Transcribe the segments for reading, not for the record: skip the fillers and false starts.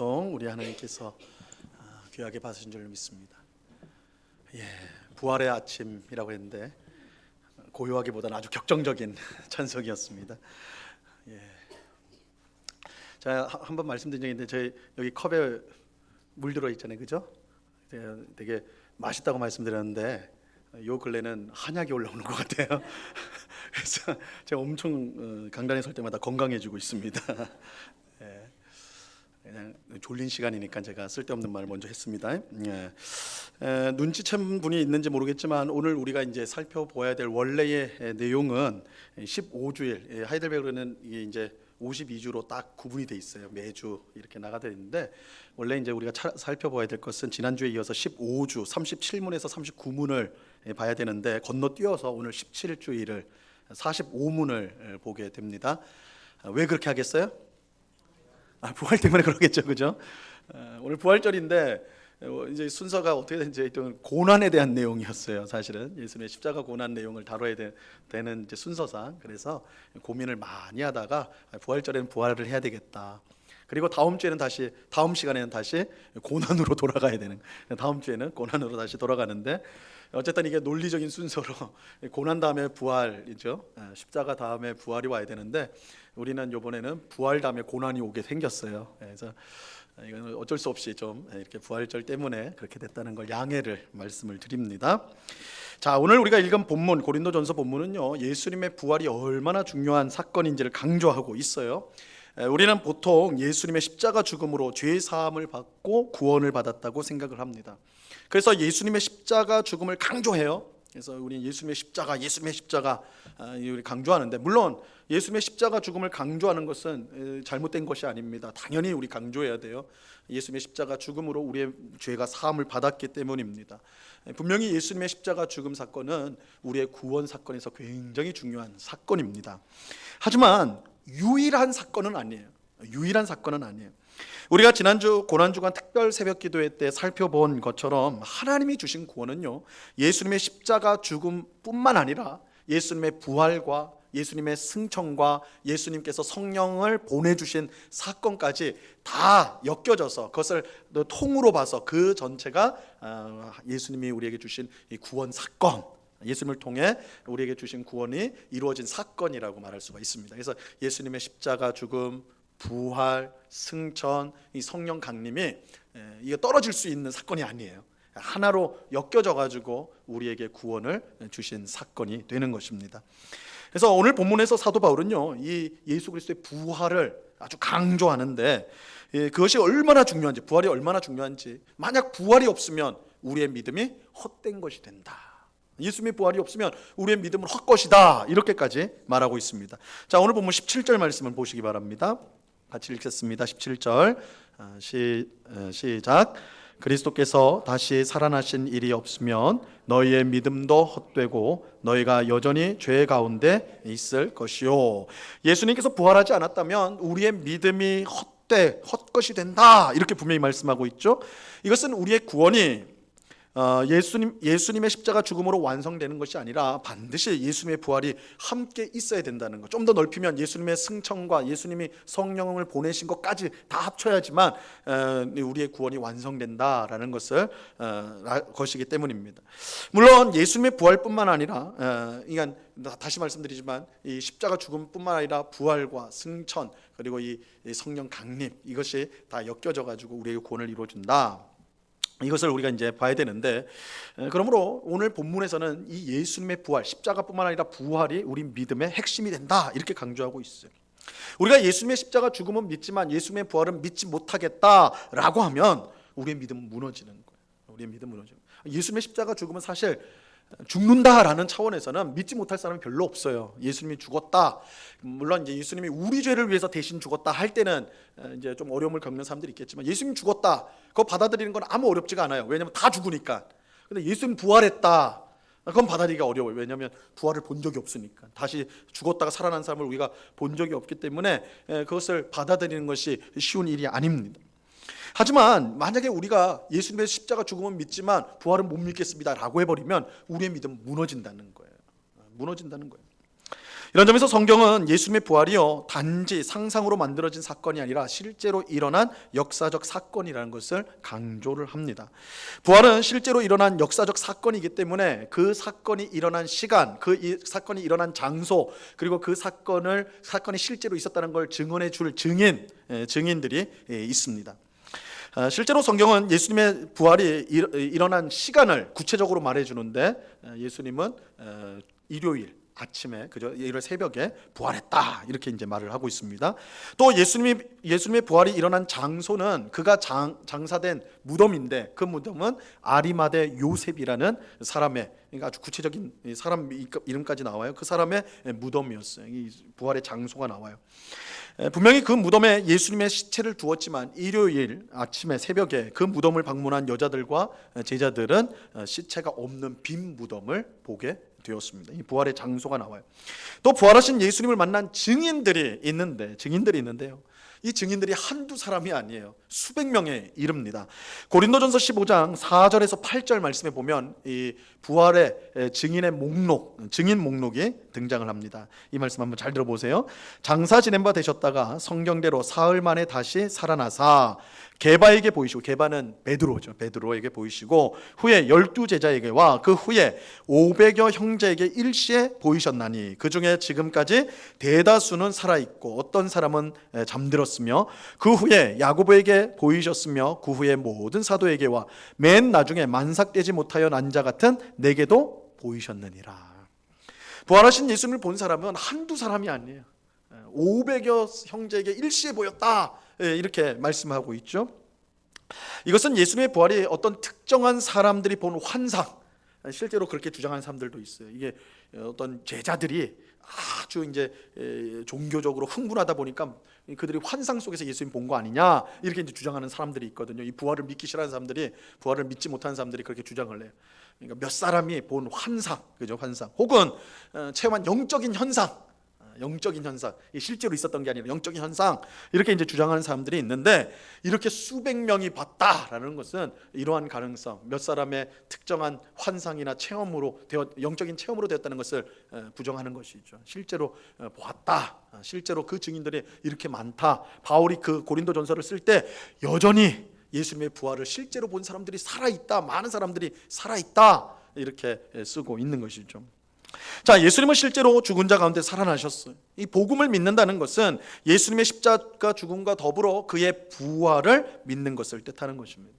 찬송 우리 하나님께서 귀하게 받으신 줄 믿습니다. 부활의 아침이라고 했는데 고요하기보다는 아주 격정적인 찬송이었습니다. 제가 한번 말씀드린 적이 있는데 저희 여기 컵에 물 들어 있잖아요, 그죠? 되게 맛있다고 말씀드렸는데 요 근래는 한약이 올라오는 것 같아요. 그래서 제가 엄청 강단에 설 때마다 건강해지고 있습니다. 그냥 졸린 시간이니까 제가 쓸데없는 말을 먼저 했습니다. 눈치챈 분이 있는지 모르겠지만 오늘 우리가 이제 살펴보아야 될 원래의 내용은 15주일, 하이델베르는 이게 이제 52주로 딱 구분이 돼 있어요. 매주 이렇게 나가야 되는데 원래 이제 우리가 살펴봐야 될 것은 지난주에 이어서 15주 37문에서 39문을 봐야 되는데 건너뛰어서 오늘 17주일을 45문을 보게 됩니다. 왜 그렇게 하겠어요? 부활 때문에 그러겠죠, 그죠? 오늘 부활절인데 이제 순서가 어떻게 되는지 고난에 대한 내용이었어요. 사실은 예수님의 십자가 고난 내용을 다뤄야 되는 이제 순서상 그래서 고민을 많이 하다가 부활절에는 부활을 해야 되겠다. 그리고 다음 시간에는 다시 고난으로 돌아가야 되는. 다음 주에는 고난으로 다시 돌아가는데 어쨌든 이게 논리적인 순서로 고난 다음에 부활이죠. 십자가 다음에 부활이 와야 되는데 우리는 이번에는 부활 다음에 고난이 오게 생겼어요. 그래서 이건 어쩔 수 없이 좀 이렇게 부활절 때문에 그렇게 됐다는 걸 양해를 말씀을 드립니다. 자, 오늘 우리가 읽은 본문 고린도전서 본문은요, 예수님의 부활이 얼마나 중요한 사건인지를 강조하고 있어요. 우리는 보통 예수님의 십자가 죽음으로 죄 사함을 받고 구원을 받았다고 생각을 합니다. 그래서 예수님의 십자가 죽음을 강조해요. 그래서 우리 예수님의 십자가 우리 강조하는데, 물론 예수님의 십자가 죽음을 강조하는 것은 잘못된 것이 아닙니다. 당연히 우리 강조해야 돼요. 예수님의 십자가 죽음으로 우리의 죄가 사함을 받았기 때문입니다. 분명히 예수님의 십자가 죽음 사건은 우리의 구원 사건에서 굉장히 중요한 사건입니다. 하지만 유일한 사건은 아니에요. 우리가 지난주 고난주간 특별 새벽기도회 때 살펴본 것처럼 하나님이 주신 구원은요, 예수님의 십자가 죽음뿐만 아니라 예수님의 부활과 예수님의 승천과 예수님께서 성령을 보내주신 사건까지 다 엮여져서 그것을 통으로 봐서 그 전체가 예수님이 우리에게 주신 이 구원 사건, 예수님을 통해 우리에게 주신 구원이 이루어진 사건이라고 말할 수가 있습니다. 그래서 예수님의 십자가 죽음, 부활, 승천, 이 성령 강림이 이게 떨어질 수 있는 사건이 아니에요. 하나로 엮여져 가지고 우리에게 구원을 주신 사건이 되는 것입니다. 그래서 오늘 본문에서 사도 바울은요, 이 예수 그리스도의 부활을 아주 강조하는데 그것이 얼마나 중요한지, 부활이 얼마나 중요한지, 만약 부활이 없으면 우리의 믿음이 헛된 것이 된다. 예수님의 부활이 없으면 우리의 믿음은 헛것이다. 이렇게까지 말하고 있습니다. 자, 오늘 본문 17절 말씀을 보시기 바랍니다. 같이 읽겠습니다. 17절 시작. 그리스도께서 다시 살아나신 일이 없으면 너희의 믿음도 헛되고 너희가 여전히 죄 가운데 있을 것이요. 예수님께서 부활하지 않았다면 우리의 믿음이 헛것이 된다. 이렇게 분명히 말씀하고 있죠. 이것은 우리의 구원이 예수님의 십자가 죽음으로 완성되는 것이 아니라 반드시 예수님의 부활이 함께 있어야 된다는 것. 좀 더 넓히면 예수님의 승천과 예수님이 성령을 보내신 것까지 다 합쳐야지만 우리의 구원이 완성된다라는 것이기 때문입니다. 물론 예수님의 부활뿐만 아니라 다시 말씀드리지만 이 십자가 죽음뿐만 아니라 부활과 승천 그리고 이 성령 강림, 이것이 다 엮여져 가지고 우리에게 구원을 이루어준다. 이것을 우리가 이제 봐야 되는데, 그러므로 오늘 본문에서는 이 예수님의 부활, 십자가뿐만 아니라 부활이 우리 믿음의 핵심이 된다, 이렇게 강조하고 있어요. 우리가 예수님의 십자가 죽음은 믿지만 예수님의 부활은 믿지 못하겠다라고 하면 우리의 믿음은 무너지는 거예요. 예수님의 십자가 죽음은 사실 죽는다라는 차원에서는 믿지 못할 사람이 별로 없어요. 예수님이 죽었다. 물론 이제 예수님이 우리 죄를 위해서 대신 죽었다 할 때는 이제 좀 어려움을 겪는 사람들이 있겠지만, 예수님 죽었다, 그거 받아들이는 건 아무 어렵지가 않아요. 왜냐하면 다 죽으니까. 근데 예수님 부활했다, 그건 받아들이기가 어려워요. 왜냐하면 부활을 본 적이 없으니까. 다시 죽었다가 살아난 사람을 우리가 본 적이 없기 때문에 그것을 받아들이는 것이 쉬운 일이 아닙니다. 하지만 만약에 우리가 예수님의 십자가 죽음은 믿지만 부활은 못 믿겠습니다 라고 해버리면 우리의 믿음은 무너진다는 거예요. 이런 점에서 성경은 예수님의 부활이요 단지 상상으로 만들어진 사건이 아니라 실제로 일어난 역사적 사건이라는 것을 강조를 합니다. 부활은 실제로 일어난 역사적 사건이기 때문에 그 사건이 일어난 시간, 사건이 일어난 장소, 그리고 그 사건이 실제로 있었다는 걸 증언해 줄 증인들이 있습니다. 실제로 성경은 예수님의 부활이 일어난 시간을 구체적으로 말해주는데, 예수님은 일요일 아침에, 일요일 새벽에 부활했다, 이렇게 이제 말을 하고 있습니다. 또 예수님의 부활이 일어난 장소는 그가 장사된 무덤인데, 그 무덤은 아리마대 요셉이라는 사람의, 그러니까 아주 구체적인 사람 이름까지 나와요. 그 사람의 무덤이었어요. 이 부활의 장소가 나와요. 분명히 그 무덤에 예수님의 시체를 두었지만 일요일 아침에 새벽에 그 무덤을 방문한 여자들과 제자들은 시체가 없는 빈 무덤을 보게 되었습니다. 이 부활의 장소가 나와요. 또 부활하신 예수님을 만난 증인들이 있는데요. 이 증인들이 한두 사람이 아니에요. 수백 명에 이릅니다. 고린도전서 15장 4절에서 8절 말씀에 보면 이 부활의 증인 목록이 등장을 합니다. 이 말씀 한번 잘 들어보세요. 장사 지낸 바 되셨다가 성경대로 사흘 만에 다시 살아나사 게바에게 보이시고, 게바는 베드로죠. 베드로에게 보이시고, 후에 12제자에게와 그 후에 500여 형제에게 일시에 보이셨나니 그 중에 지금까지 대다수는 살아있고 어떤 사람은 잠들었으며, 그 후에 야고보에게 보이셨으며 그 후에 모든 사도에게와 맨 나중에 만삭되지 못하여 난 자 같은 내게도 보이셨느니라. 부활하신 예수님을 본 사람은 한두 사람이 아니에요. 500여 형제에게 일시에 보였다, 이렇게 말씀하고 있죠. 이것은 예수님의 부활이 어떤 특정한 사람들이 본 환상, 실제로 그렇게 주장하는 사람들도 있어요. 이게 어떤 제자들이 아주 이제 종교적으로 흥분하다 보니까 그들이 환상 속에서 예수님 본 거 아니냐, 이렇게 이제 주장하는 사람들이 있거든요. 이 부활을 믿기 싫어하는 사람들이, 부활을 믿지 못하는 사람들이 그렇게 주장을 해요. 그러니까 몇 사람이 본 환상, 환상, 혹은 체험한 영적인 현상, 실제로 있었던 게 아니라 영적인 현상, 이렇게 이제 주장하는 사람들이 있는데, 이렇게 수백 명이 봤다라는 것은 이러한 가능성, 몇 사람의 특정한 환상이나 영적인 체험으로 되었다는 것을 부정하는 것이죠. 실제로 보았다, 실제로 그 증인들이 이렇게 많다. 바울이 그 고린도전서를 쓸 때 여전히 예수님의 부활을 실제로 본 사람들이 살아있다, 많은 사람들이 살아있다, 이렇게 쓰고 있는 것이죠. 자, 예수님은 실제로 죽은 자 가운데 살아나셨어요. 이 복음을 믿는다는 것은 예수님의 십자가 죽음과 더불어 그의 부활을 믿는 것을 뜻하는 것입니다.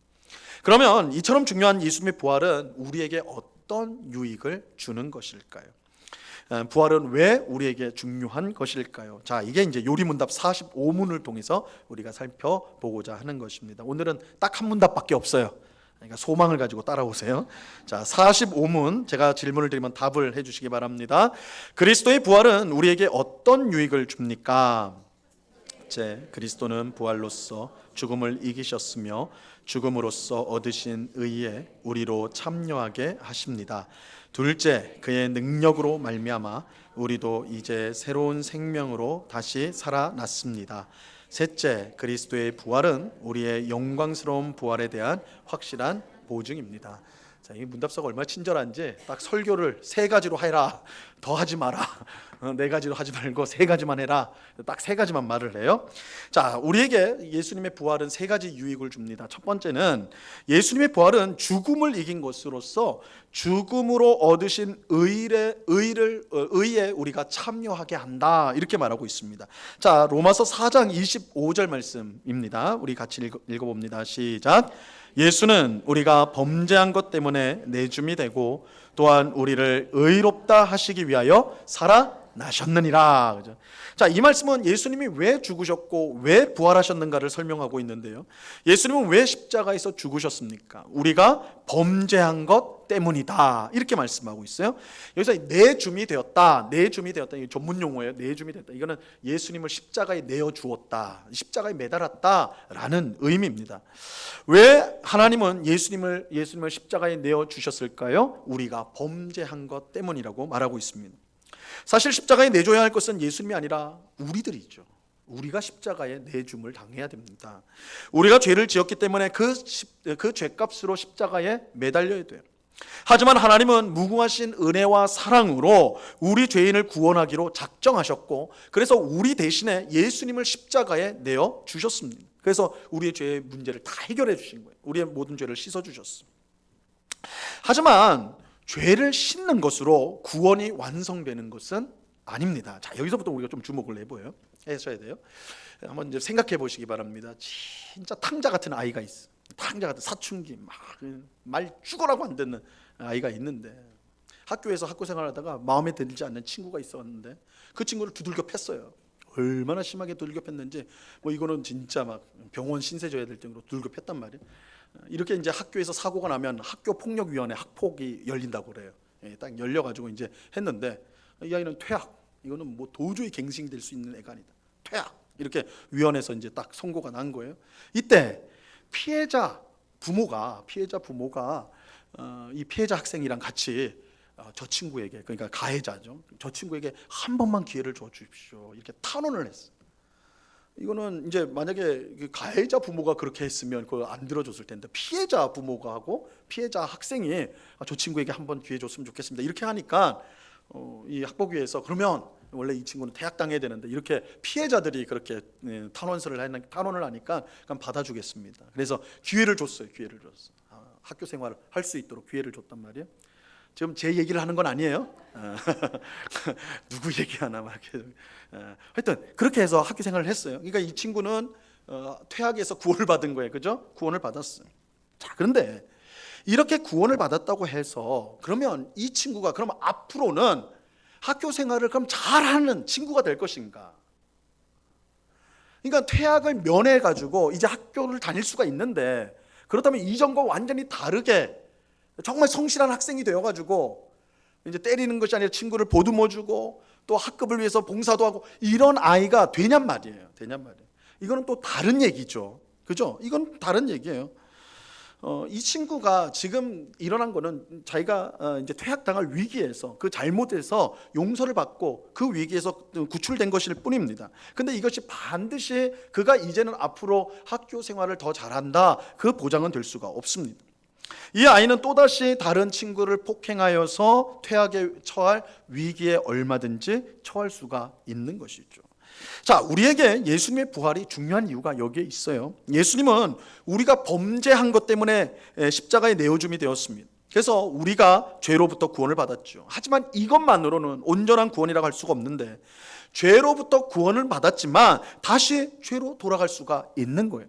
그러면 이처럼 중요한 예수님의 부활은 우리에게 어떤 유익을 주는 것일까요? 부활은 왜 우리에게 중요한 것일까요? 자, 이게 이제 요리문답 45문을 통해서 우리가 살펴보고자 하는 것입니다. 오늘은 딱 한 문답밖에 없어요. 그러니까 소망을 가지고 따라오세요. 자, 45문 제가 질문을 드리면 답을 해주시기 바랍니다. 그리스도의 부활은 우리에게 어떤 유익을 줍니까? 첫째, 그리스도는 부활로서 죽음을 이기셨으며 죽음으로써 얻으신 의에 우리로 참여하게 하십니다. 둘째, 그의 능력으로 말미암아 우리도 이제 새로운 생명으로 다시 살아났습니다. 셋째, 그리스도의 부활은 우리의 영광스러운 부활에 대한 확실한 보증입니다. 자, 이 문답서가 얼마나 친절한지, 딱 설교를 3가지로 해라, 더 하지 마라, 4가지로 하지 말고 3가지만 해라, 딱 3가지만 말을 해요. 자, 우리에게 예수님의 부활은 3가지 유익을 줍니다. 첫 번째는 예수님의 부활은 죽음을 이긴 것으로서 죽음으로 얻으신 의에 우리가 참여하게 한다, 이렇게 말하고 있습니다. 자, 로마서 4장 25절 말씀입니다. 우리 같이 읽어봅니다. 시작. 예수는 우리가 범죄한 것 때문에 내줌이 되고 또한 우리를 의롭다 하시기 위하여 살아나셨느니라. 그죠? 자, 이 말씀은 예수님이 왜 죽으셨고 왜 부활하셨는가를 설명하고 있는데요. 예수님은 왜 십자가에서 죽으셨습니까? 우리가 범죄한 것 때문이다, 이렇게 말씀하고 있어요. 여기서 내줌이 되었다, 이 전문 용어예요. 내줌이 되었다. 이거는 예수님을 십자가에 내어 주었다, 십자가에 매달았다라는 의미입니다. 왜 하나님은 예수님을 십자가에 내어 주셨을까요? 우리가 범죄한 것 때문이라고 말하고 있습니다. 사실 십자가에 내줘야 할 것은 예수님이 아니라 우리들이죠. 우리가 십자가에 내줌을 당해야 됩니다. 우리가 죄를 지었기 때문에 그 죄값으로 십자가에 매달려야 돼요. 하지만 하나님은 무궁하신 은혜와 사랑으로 우리 죄인을 구원하기로 작정하셨고, 그래서 우리 대신에 예수님을 십자가에 내어 주셨습니다. 그래서 우리의 죄의 문제를 다 해결해 주신 거예요. 우리의 모든 죄를 씻어 주셨습니다. 하지만 죄를 씻는 것으로 구원이 완성되는 것은 아닙니다. 자, 여기서부터 우리가 좀 주목을 해셔야 돼요. 한번 이제 생각해 보시기 바랍니다. 진짜 탕자 같은 아이가 있어. 탕자 같은 사춘기, 말 죽어라고 안 듣는 아이가 있는데, 학교에서 학교 생활하다가 마음에 들지 않는 친구가 있었는데 그 친구를 두들겨 팼어요. 얼마나 심하게 두들겨 팼는지, 이거는 진짜 막 병원 신세 져야 될 정도로 두들겨 팼단 말이에요. 이렇게 이제 학교에서 사고가 나면 학교폭력위원회 학폭이 열린다고 그래요. 딱 열려가지고 이제 했는데, 이 아이는 퇴학, 이거는 도저히 갱신될 수 있는 애가 아니다, 퇴학, 이렇게 위원회에서 이제 딱 선고가 난 거예요. 이때 피해자 부모가 이 피해자 학생이랑 같이 저 친구에게, 그러니까 가해자죠, 저 친구에게 한 번만 기회를 줘 주십시오, 이렇게 탄원을 했어요. 이거는 이제 만약에 가해자 부모가 그렇게 했으면 그걸 안 들어줬을 텐데, 피해자 부모가 하고 피해자 학생이 저 친구에게 한 번 기회 줬으면 좋겠습니다, 이렇게 하니까 이 학폭위에서 그러면 원래 이 친구는 퇴학당해야 되는데, 이렇게 피해자들이 그렇게 탄원을 하니까 그럼 받아주겠습니다. 그래서 기회를 줬어요. 학교 생활을 할 수 있도록 기회를 줬단 말이에요. 지금 제 얘기를 하는 건 아니에요. 누구 얘기하나 막 하여튼 그렇게 해서 학교 생활을 했어요. 그러니까 이 친구는 퇴학에서 구원을 받은 거예요. 그죠? 구원을 받았어요. 자, 그런데 이렇게 구원을 받았다고 해서 그러면 이 친구가 그럼 앞으로는 학교 생활을 그럼 잘하는 친구가 될 것인가? 그러니까 퇴학을 면해 가지고 이제 학교를 다닐 수가 있는데, 그렇다면 이전과 완전히 다르게 정말 성실한 학생이 되어 가지고 이제 때리는 것이 아니라 친구를 보듬어 주고 또 학급을 위해서 봉사도 하고 이런 아이가 되냔 말이에요. 이거는 또 다른 얘기죠. 그죠? 이건 다른 얘기예요. 이 친구가 지금 일어난 거는 자기가 이제 퇴학당할 위기에서, 그 잘못에서 용서를 받고 그 위기에서 구출된 것일 뿐입니다. 근데 이것이 반드시 그가 이제는 앞으로 학교 생활을 더 잘한다, 그 보장은 될 수가 없습니다. 이 아이는 또다시 다른 친구를 폭행하여서 퇴학에 처할 위기에 얼마든지 처할 수가 있는 것이죠. 자, 우리에게 예수님의 부활이 중요한 이유가 여기에 있어요. 예수님은 우리가 범죄한 것 때문에 십자가에 내어줌이 되었습니다. 그래서 우리가 죄로부터 구원을 받았죠. 하지만 이것만으로는 온전한 구원이라고 할 수가 없는데, 죄로부터 구원을 받았지만 다시 죄로 돌아갈 수가 있는 거예요.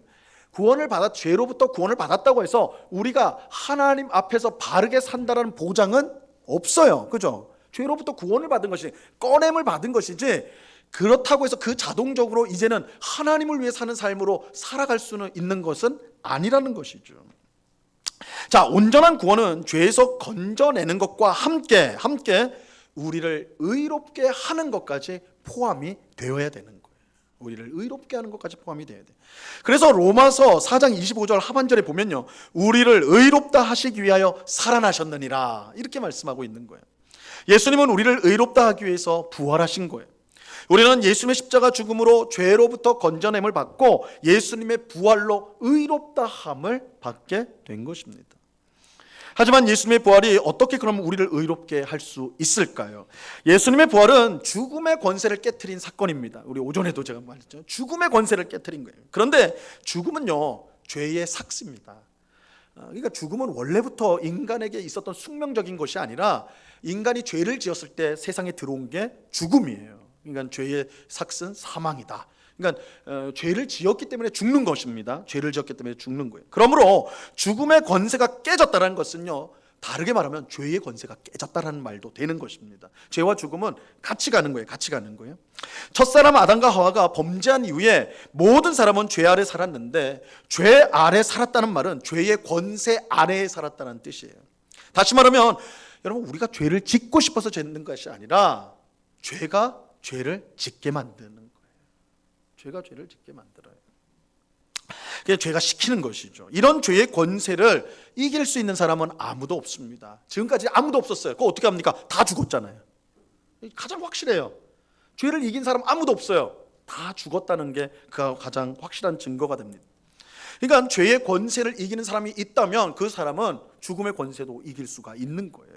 죄로부터 구원을 받았다고 해서 우리가 하나님 앞에서 바르게 산다는 보장은 없어요. 그죠? 죄로부터 구원을 받은 것이, 꺼냄을 받은 것이지, 그렇다고 해서 그 자동적으로 이제는 하나님을 위해 사는 삶으로 살아갈 수는 있는 것은 아니라는 것이죠. 자, 온전한 구원은 죄에서 건져내는 것과 함께 우리를 의롭게 하는 것까지 포함이 되어야 되는 거예요. 우리를 의롭게 하는 것까지 포함이 되어야 돼요. 그래서 로마서 4장 25절 하반절에 보면요, 우리를 의롭다 하시기 위하여 살아나셨느니라, 이렇게 말씀하고 있는 거예요. 예수님은 우리를 의롭다 하기 위해서 부활하신 거예요. 우리는 예수님의 십자가 죽음으로 죄로부터 건져냄을 받고 예수님의 부활로 의롭다함을 받게 된 것입니다. 하지만 예수님의 부활이 어떻게 그럼 우리를 의롭게 할 수 있을까요? 예수님의 부활은 죽음의 권세를 깨트린 사건입니다. 우리 오전에도 제가 말했죠. 죽음의 권세를 깨트린 거예요. 그런데 죽음은요, 죄의 삭스입니다. 그러니까 죽음은 원래부터 인간에게 있었던 숙명적인 것이 아니라 인간이 죄를 지었을 때 세상에 들어온 게 죽음이에요. 그러니까 죄의 삭스는 사망이다. 그러니까 죄를 지었기 때문에 죽는 것입니다. 죄를 지었기 때문에 죽는 거예요. 그러므로 죽음의 권세가 깨졌다는 것은요, 다르게 말하면 죄의 권세가 깨졌다는 말도 되는 것입니다. 죄와 죽음은 같이 가는 거예요. 첫사람 아담과 하와가 범죄한 이후에 모든 사람은 죄 아래 살았는데, 죄 아래 살았다는 말은 죄의 권세 아래에 살았다는 뜻이에요. 다시 말하면 여러분, 우리가 죄를 짓고 싶어서 짓는 것이 아니라 죄가 죄를 짓게 만드는 거예요. 죄가 죄를 짓게 만들어요. 그냥 죄가 시키는 것이죠. 이런 죄의 권세를 이길 수 있는 사람은 아무도 없습니다. 지금까지 아무도 없었어요. 그거 어떻게 합니까? 다 죽었잖아요. 가장 확실해요. 죄를 이긴 사람 아무도 없어요. 다 죽었다는 게 그 가장 확실한 증거가 됩니다. 그러니까 죄의 권세를 이기는 사람이 있다면 그 사람은 죽음의 권세도 이길 수가 있는 거예요.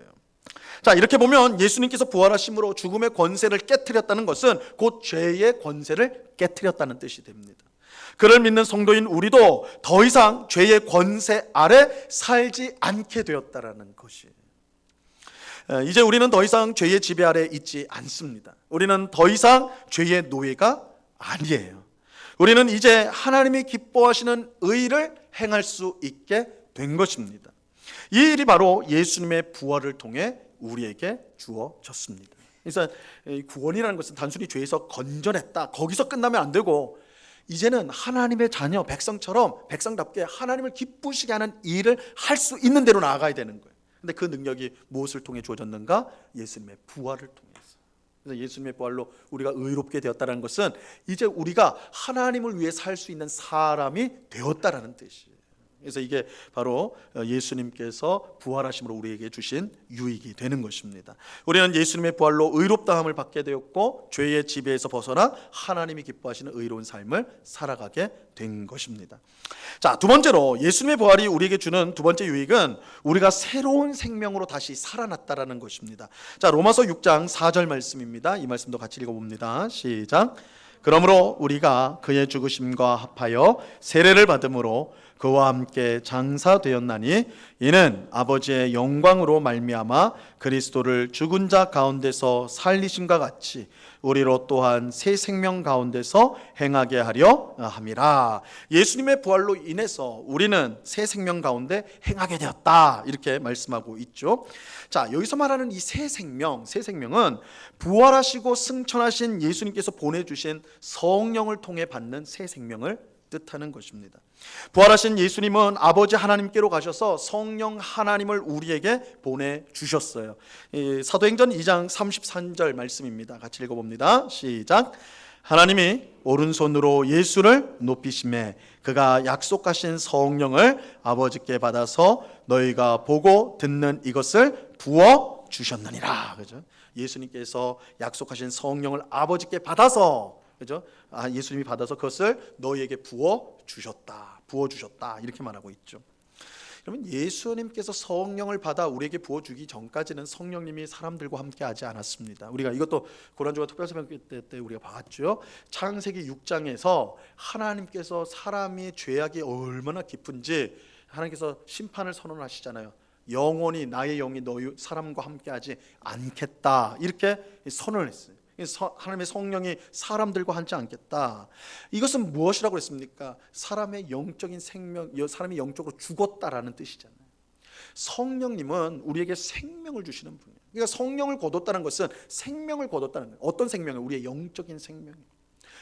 자, 이렇게 보면 예수님께서 부활하심으로 죽음의 권세를 깨트렸다는 것은 곧 죄의 권세를 깨트렸다는 뜻이 됩니다. 그를 믿는 성도인 우리도 더 이상 죄의 권세 아래 살지 않게 되었다라는 것이에요. 이제 우리는 더 이상 죄의 지배 아래 있지 않습니다. 우리는 더 이상 죄의 노예가 아니에요. 우리는 이제 하나님이 기뻐하시는 의를 행할 수 있게 된 것입니다. 이 일이 바로 예수님의 부활을 통해 우리에게 주어졌습니다. 그래서 구원이라는 것은 단순히 죄에서 건져냈다, 거기서 끝나면 안 되고 이제는 하나님의 자녀, 백성처럼 백성답게 하나님을 기쁘시게 하는 일을 할 수 있는 대로 나아가야 되는 거예요. 근데 그 능력이 무엇을 통해 주어졌는가? 예수님의 부활을 통해서. 그래서 예수님의 부활로 우리가 의롭게 되었다는 것은 이제 우리가 하나님을 위해 살 수 있는 사람이 되었다라는 뜻이에요. 그래서 이게 바로 예수님께서 부활하심으로 우리에게 주신 유익이 되는 것입니다. 우리는 예수님의 부활로 의롭다함을 받게 되었고 죄의 지배에서 벗어나 하나님이 기뻐하시는 의로운 삶을 살아가게 된 것입니다. 자, 두 번째로 예수님의 부활이 우리에게 주는 두 번째 유익은 우리가 새로운 생명으로 다시 살아났다라는 것입니다. 자, 로마서 6장 4절 말씀입니다. 이 말씀도 같이 읽어봅니다. 시작. 그러므로 우리가 그의 죽으심과 합하여 세례를 받음으로 그와 함께 장사되었나니 이는 아버지의 영광으로 말미암아 그리스도를 죽은 자 가운데서 살리심과 같이 우리로 또한 새 생명 가운데서 행하게 하려 함이라. 예수님의 부활로 인해서 우리는 새 생명 가운데 행하게 되었다, 이렇게 말씀하고 있죠. 자, 여기서 말하는 이 새 생명은 부활하시고 승천하신 예수님께서 보내주신 성령을 통해 받는 새 생명을 뜻하는 것입니다. 부활하신 예수님은 아버지 하나님께로 가셔서 성령 하나님을 우리에게 보내주셨어요. 사도행전 2장 33절 말씀입니다. 같이 읽어봅니다. 시작. 하나님이 오른손으로 예수를 높이시매 그가 약속하신 성령을 아버지께 받아서 너희가 보고 듣는 이것을 부어 주셨느니라. 그죠? 예수님께서 약속하신 성령을 아버지께 받아서, 그죠? 예수님이 받아서 그것을 너희에게 부어 주셨다, 이렇게 말하고 있죠. 그러면 예수님께서 성령을 받아 우리에게 부어주기 전까지는 성령님이 사람들과 함께하지 않았습니다. 우리가 이것도 고난주가 특별새벽 때 우리가 봤죠. 창세기 6장에서 하나님께서 사람이 죄악이 얼마나 깊은지 하나님께서 심판을 선언하시잖아요. 영원히 나의 영이 너희 사람과 함께하지 않겠다, 이렇게 선언을 했어요. 하나님의 성령이 사람들과 하지 않겠다. 이것은 무엇이라고 했습니까? 사람의 영적인 생명, 사람이 영적으로 죽었다라는 뜻이잖아요. 성령님은 우리에게 생명을 주시는 분이에요. 그러니까 성령을 거뒀다는 것은 생명을 거뒀다는 거예요. 어떤 생명이에요? 우리의 영적인 생명이에요.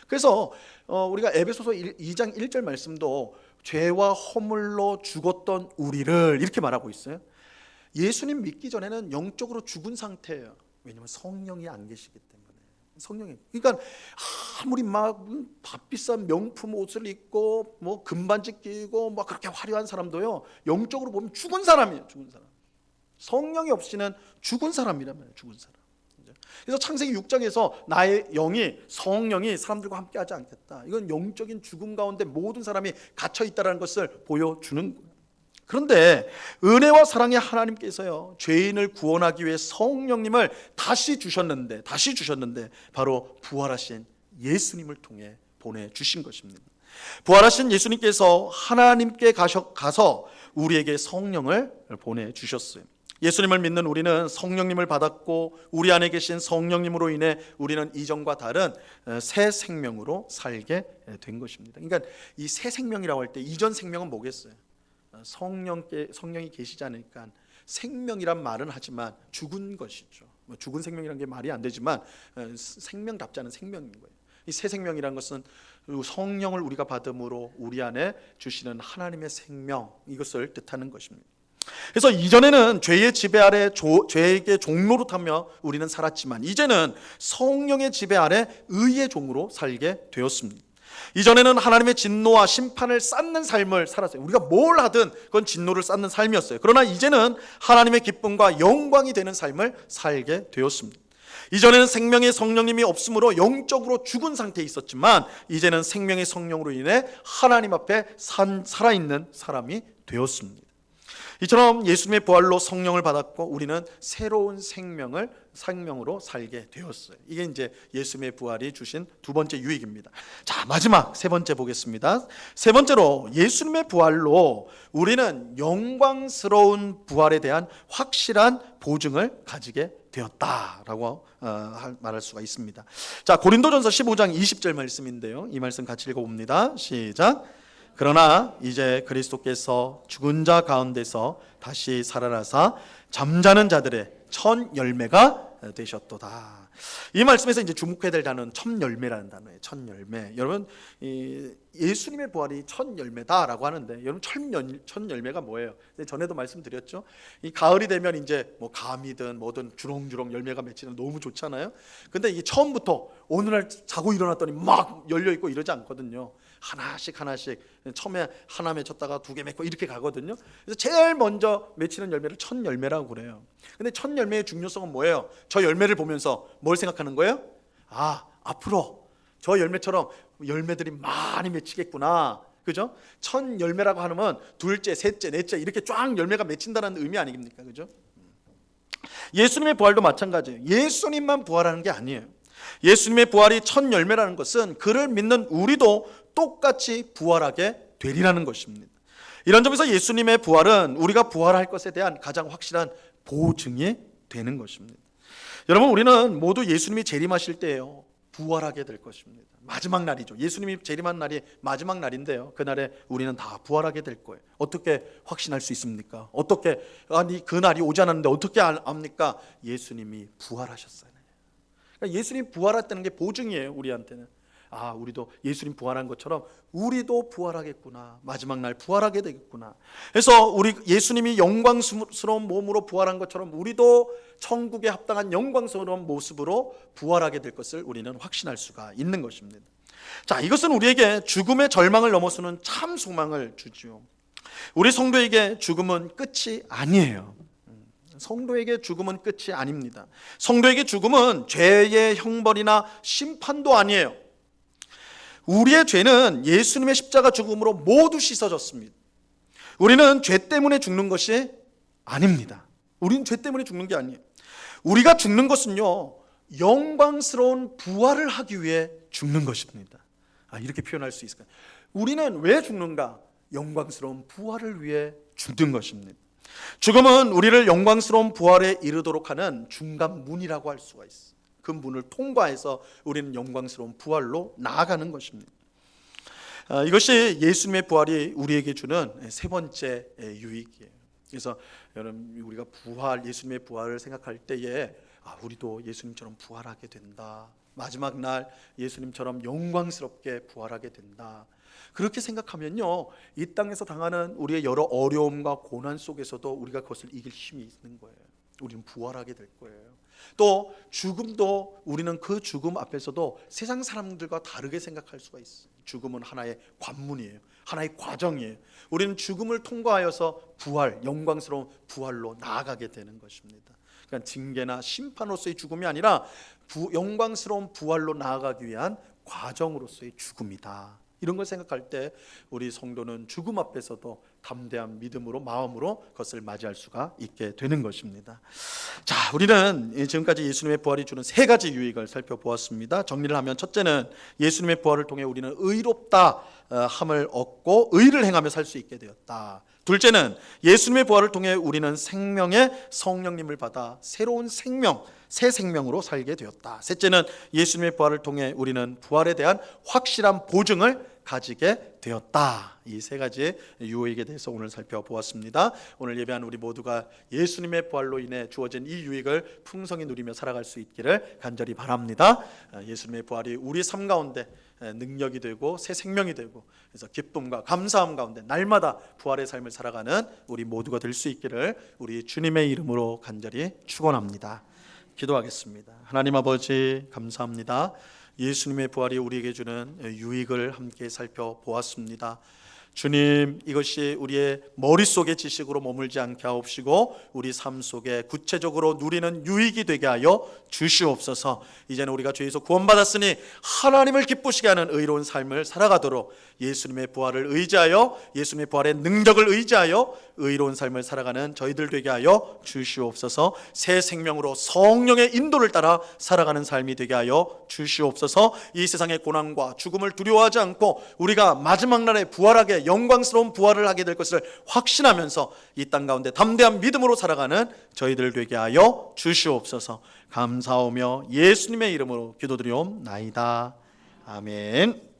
그래서 우리가 에베소서 2장 1절 말씀도 죄와 허물로 죽었던 우리를 이렇게 말하고 있어요. 예수님 믿기 전에는 영적으로 죽은 상태예요. 왜냐하면 성령이 안 계시기 때문에. 성령이, 그러니까 아무리 막 비싼 명품 옷을 입고 뭐 금반지 끼고 막 그렇게 화려한 사람도요, 영적으로 보면 죽은 사람이에요. 죽은 사람. 성령이 없이는 죽은 사람이란 말이에요. 죽은 사람. 그래서 창세기 6장에서 나의 영이, 성령이 사람들과 함께하지 않겠다, 이건 영적인 죽음 가운데 모든 사람이 gat혀 있다는 것을 보여주는 거예요. 그런데 은혜와 사랑의 하나님께서요, 죄인을 구원하기 위해 성령님을 다시 주셨는데 바로 부활하신 예수님을 통해 보내주신 것입니다. 부활하신 예수님께서 하나님께 가서 우리에게 성령을 보내주셨어요. 예수님을 믿는 우리는 성령님을 받았고 우리 안에 계신 성령님으로 인해 우리는 이전과 다른 새 생명으로 살게 된 것입니다. 그러니까 이 새 생명이라고 할 때 이전 생명은 뭐겠어요? 성령이 계시지 않으니까 생명이란 말은 하지만 죽은 것이죠. 죽은 생명이란 게 말이 안 되지만 생명답지 않은 생명인 거예요. 이 새 생명이란 것은 성령을 우리가 받음으로 우리 안에 주시는 하나님의 생명, 이것을 뜻하는 것입니다. 그래서 이전에는 죄의 지배 아래 죄에게 종로로 타며 우리는 살았지만 이제는 성령의 지배 아래 의의 종으로 살게 되었습니다. 이전에는 하나님의 진노와 심판을 쌓는 삶을 살았어요. 우리가 뭘 하든 그건 진노를 쌓는 삶이었어요. 그러나 이제는 하나님의 기쁨과 영광이 되는 삶을 살게 되었습니다. 이전에는 생명의 성령님이 없으므로 영적으로 죽은 상태에 있었지만 이제는 생명의 성령으로 인해 하나님 앞에 살아있는 사람이 되었습니다. 이처럼 예수님의 부활로 성령을 받았고 우리는 새로운 생명으로 살게 되었어요. 이게 이제 예수님의 부활이 주신 두 번째 유익입니다. 자, 마지막 세 번째 보겠습니다. 세 번째로 예수님의 부활로 우리는 영광스러운 부활에 대한 확실한 보증을 가지게 되었다라고 말할 수가 있습니다. 자, 고린도전서 15장 20절 말씀인데요. 이 말씀 같이 읽어봅니다. 시작. 그러나 이제 그리스도께서 죽은 자 가운데서 다시 살아나사 잠자는 자들의 첫 열매가 되셨도다. 이 말씀에서 이제 주목해야 될 단어는 첫 열매라는 단어예요. 첫 열매. 여러분, 예수님의 부활이 첫 열매다라고 하는데, 여러분 첫 열매가 뭐예요? 전에도 말씀드렸죠. 이 가을이 되면 이제 뭐 감이든 뭐든 주렁주렁 열매가 맺히는 너무 좋잖아요. 근데 이게 처음부터 어느 날 자고 일어났더니 막 열려 있고 이러지 않거든요. 하나씩 처음에 하나 맺혔다가 두 개 맺고 이렇게 가거든요. 그래서 제일 먼저 맺히는 열매를 첫 열매라고 그래요. 근데 첫 열매의 중요성은 뭐예요? 저 열매를 보면서 뭘 생각하는 거예요? 아, 앞으로 저 열매처럼 열매들이 많이 맺히겠구나. 그죠? 첫 열매라고 하면 둘째, 셋째, 넷째 이렇게 쫙 열매가 맺힌다는 의미 아닙니까? 그죠? 예수님의 부활도 마찬가지예요. 예수님만 부활하는 게 아니에요. 예수님의 부활이 첫 열매라는 것은 그를 믿는 우리도 똑같이 부활하게 되리라는 것입니다. 이런 점에서 예수님의 부활은 우리가 부활할 것에 대한 가장 확실한 보증이 되는 것입니다. 여러분, 우리는 모두 예수님이 재림하실 때에요 부활하게 될 것입니다. 마지막 날이죠. 예수님이 재림한 날이 마지막 날인데요, 그날에 우리는 다 부활하게 될 거예요. 어떻게 확신할 수 있습니까? 어떻게 그 날이 오지 않았는데 어떻게 압니까? 예수님이 부활하셨어요. 그러니까 예수님이 부활했다는 게 보증이에요. 우리한테는 우리도 예수님 부활한 것처럼 우리도 부활하겠구나. 마지막 날 부활하게 되겠구나. 그래서 우리 예수님이 영광스러운 몸으로 부활한 것처럼 우리도 천국에 합당한 영광스러운 모습으로 부활하게 될 것을 우리는 확신할 수가 있는 것입니다. 자, 이것은 우리에게 죽음의 절망을 넘어서는 참 소망을 주죠. 우리 성도에게 죽음은 끝이 아니에요. 성도에게 죽음은 끝이 아닙니다. 성도에게 죽음은 죄의 형벌이나 심판도 아니에요. 우리의 죄는 예수님의 십자가 죽음으로 모두 씻어졌습니다. 우리는 죄 때문에 죽는 것이 아닙니다. 우리는 죄 때문에 죽는 게 아니에요. 우리가 죽는 것은요, 영광스러운 부활을 하기 위해 죽는 것입니다. 이렇게 표현할 수 있을까요? 우리는 왜 죽는가? 영광스러운 부활을 위해 죽는 것입니다. 죽음은 우리를 영광스러운 부활에 이르도록 하는 중간문이라고 할 수가 있어요. 그 문을 통과해서 우리는 영광스러운 부활로 나아가는 것입니다. 이것이 예수님의 부활이 우리에게 주는 세 번째 유익이에요. 그래서 여러분, 우리가 예수님의 부활을 생각할 때에 우리도 예수님처럼 부활하게 된다. 마지막 날 예수님처럼 영광스럽게 부활하게 된다. 그렇게 생각하면요, 이 땅에서 당하는 우리의 여러 어려움과 고난 속에서도 우리가 그것을 이길 힘이 있는 거예요. 우리는 부활하게 될 거예요. 또 죽음도 우리는 그 죽음 앞에서도 세상 사람들과 다르게 생각할 수가 있어요. 죽음은 하나의 관문이에요. 하나의 과정이에요. 우리는 죽음을 통과하여서 영광스러운 부활로 나아가게 되는 것입니다. 그러니까 징계나 심판으로서의 죽음이 아니라 영광스러운 부활로 나아가기 위한 과정으로서의 죽음이다. 이런 걸 생각할 때 우리 성도는 죽음 앞에서도 담대한 믿음으로, 마음으로 그것을 맞이할 수가 있게 되는 것입니다. 자, 우리는 지금까지 예수님의 부활이 주는 세 가지 유익을 살펴보았습니다. 정리를 하면, 첫째는 예수님의 부활을 통해 우리는 의롭다 함을 얻고 의를 행하며 살 수 있게 되었다. 둘째는 예수님의 부활을 통해 우리는 생명의 성령님을 받아 새로운 새 생명으로 살게 되었다. 셋째는 예수님의 부활을 통해 우리는 부활에 대한 확실한 보증을 가지게 되었다. 이 세 가지 유익에 대해서 오늘 살펴보았습니다. 오늘 예배한 우리 모두가 예수님의 부활로 인해 주어진 이 유익을 풍성히 누리며 살아갈 수 있기를 간절히 바랍니다. 예수님의 부활이 우리 삶 가운데 능력이 되고 새 생명이 되고, 그래서 기쁨과 감사함 가운데 날마다 부활의 삶을 살아가는 우리 모두가 될 수 있기를 우리 주님의 이름으로 간절히 축원합니다. 기도하겠습니다. 하나님 아버지, 감사합니다. 예수님의 부활이 우리에게 주는 유익을 함께 살펴보았습니다. 주님, 이것이 우리의 머릿속의 지식으로 머물지 않게 하옵시고 우리 삶 속에 구체적으로 누리는 유익이 되게 하여 주시옵소서. 이제는 우리가 죄에서 구원받았으니 하나님을 기쁘시게 하는 의로운 삶을 살아가도록 예수님의 부활을 의지하여, 예수님의 부활의 능력을 의지하여 의로운 삶을 살아가는 저희들 되게 하여 주시옵소서. 새 생명으로 성령의 인도를 따라 살아가는 삶이 되게 하여 주시옵소서. 이 세상의 고난과 죽음을 두려워하지 않고 우리가 마지막 날에 부활하게 영광스러운 부활을 하게 될 것을 확신하면서 이 땅 가운데 담대한 믿음으로 살아가는 저희들 되게 하여 주시옵소서. 감사하며 예수님의 이름으로 기도드리옵나이다. 아멘.